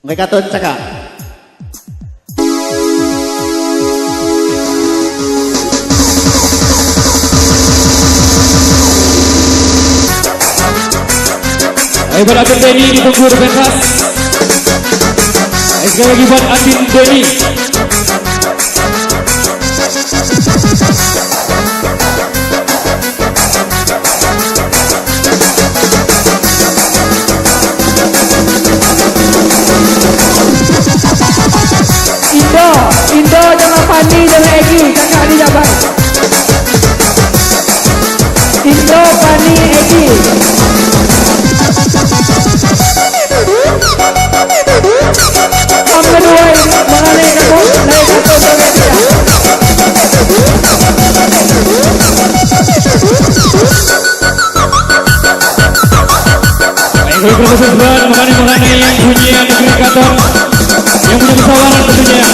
Mereka tuh cakap. Ayo buat Atin Denny di punggur pentas. Sekali lagi buat Atin Denny. Indo jangan Fandi jangan Egi, kakak ni jabat. Indo, Fandi, Egi. Kamu kedua mengalih kamu naik ke tombol dia. Baik, kalau proses berat mengenai yang bunyi yang negeri Katon yang punya kesabaran tentunya.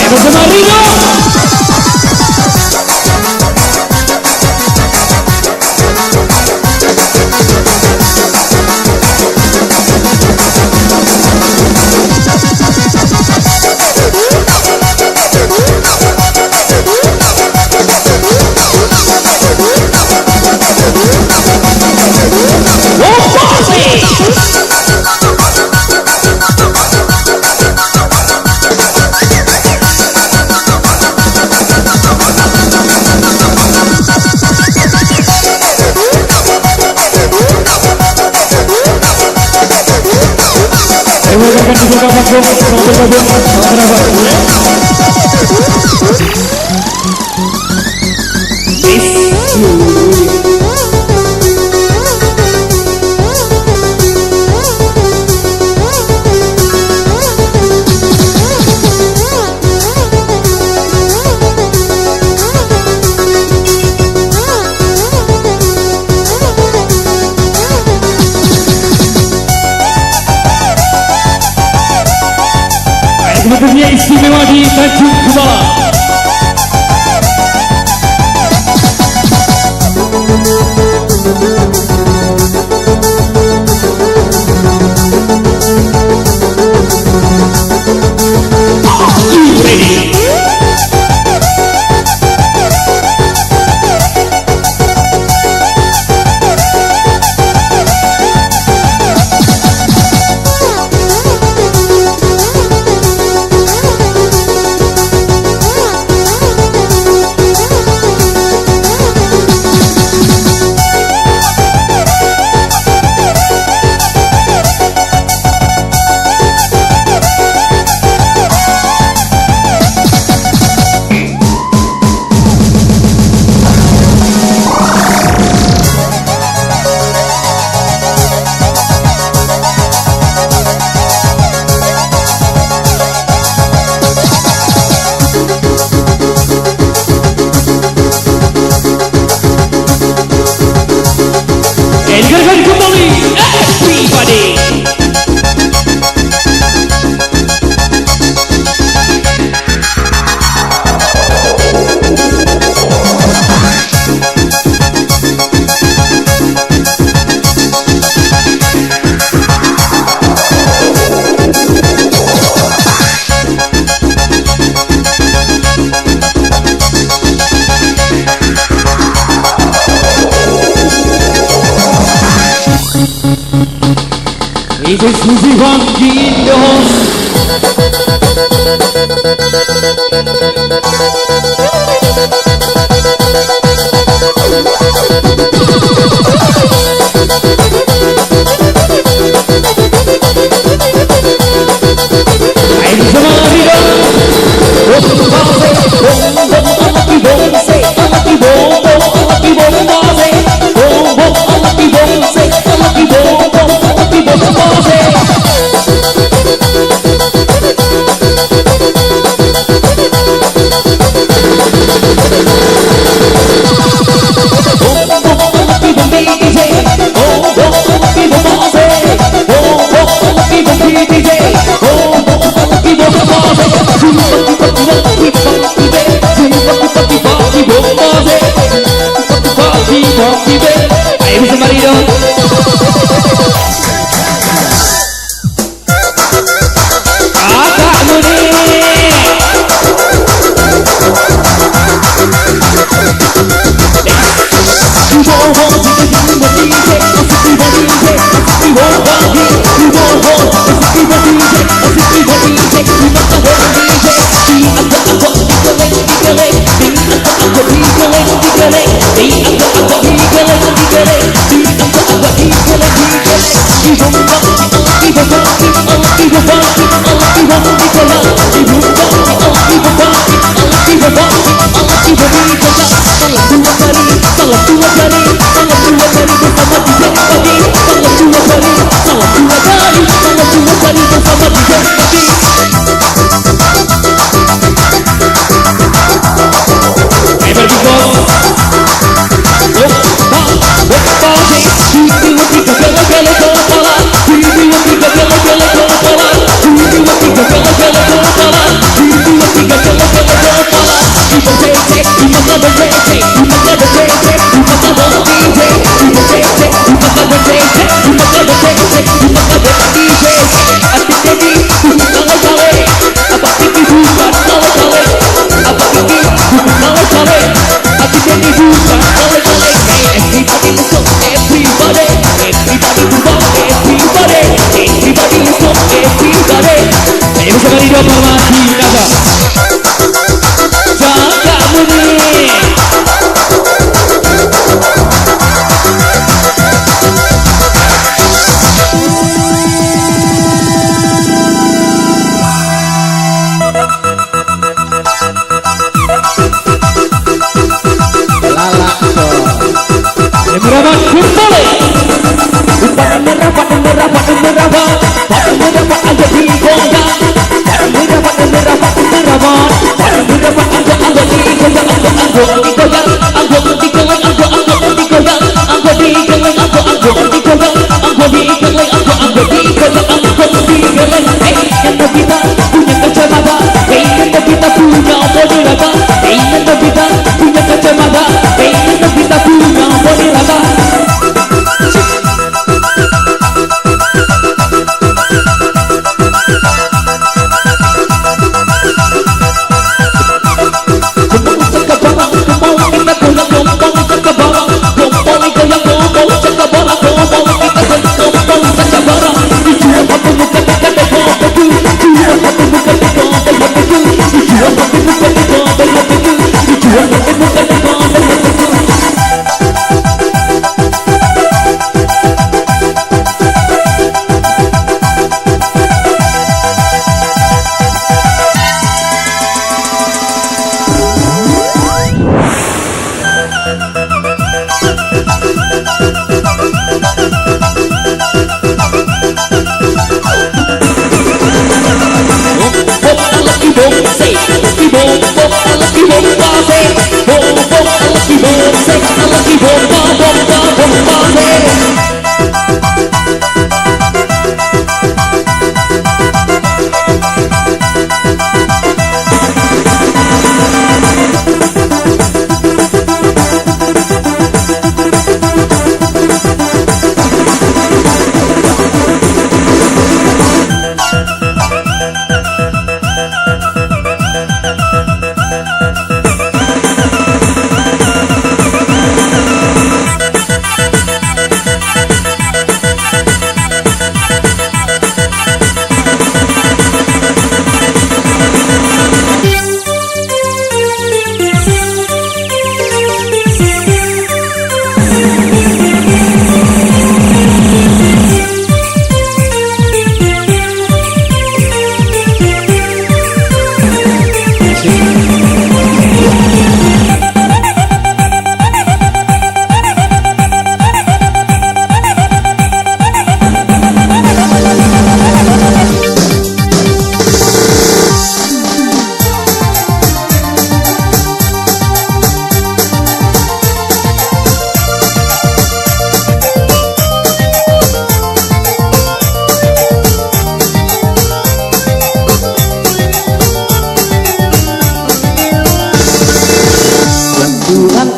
Bersama Rino. Akan dibuka panggung untuk bergabung Sebetulnya istimewa di Tanjung Kebala. It's exclusive on Gindo. Say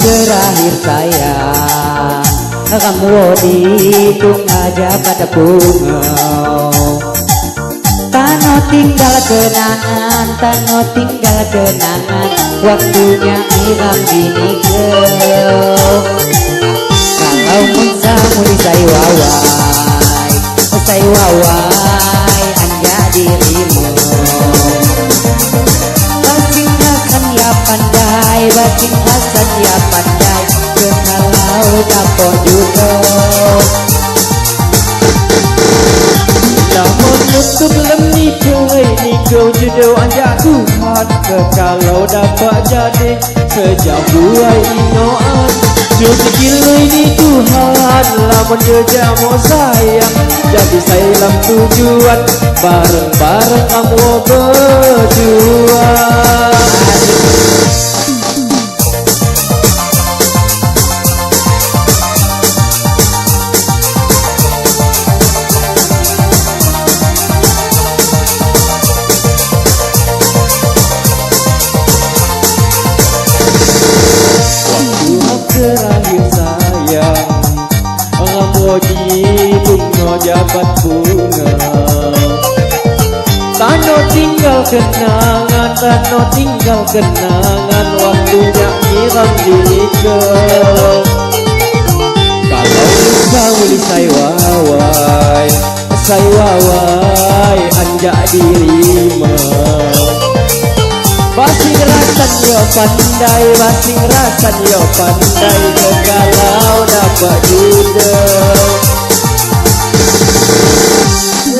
terakhir sayang, kamu dihitung aja pada bunga. Tano tinggal kenangan, tano tinggal kenangan, waktunya hilang gini girl. Kalau mun samu di say wawai, say saya wawai anda dirimu. Basing Hasan ya pandai, Basing Hasan ya pandai, kalau dapat duduk. Namun untuk lemni kau jodoh anjak Tuhan, kalau dapat jadi sejak buai inoan. Cuti gilai di Tuhan, lamun dia mau sayang, jadi saya tujuan, bareng-bareng kamu berjuang. Terakhir sayang, kamu di bunga jabat bunga. Tano tinggal kenangan, tano tinggal kenangan, waktunya nyiram dinikah. Kalau kau li saya wawai anjak dirima. Basing rasan yo pandai, basing rasan yo pandai, kalau dapat duduk.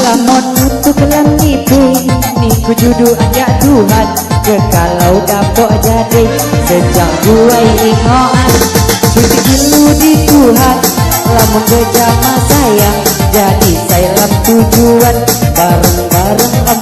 Lamun untuk nipu jodoh ajak Tuhan, kalau dapat jadi sejak buai ingoan. Cuti dulu di Tuhan, lamun berjamaah sayang, jadi saya tujuan, bareng-bareng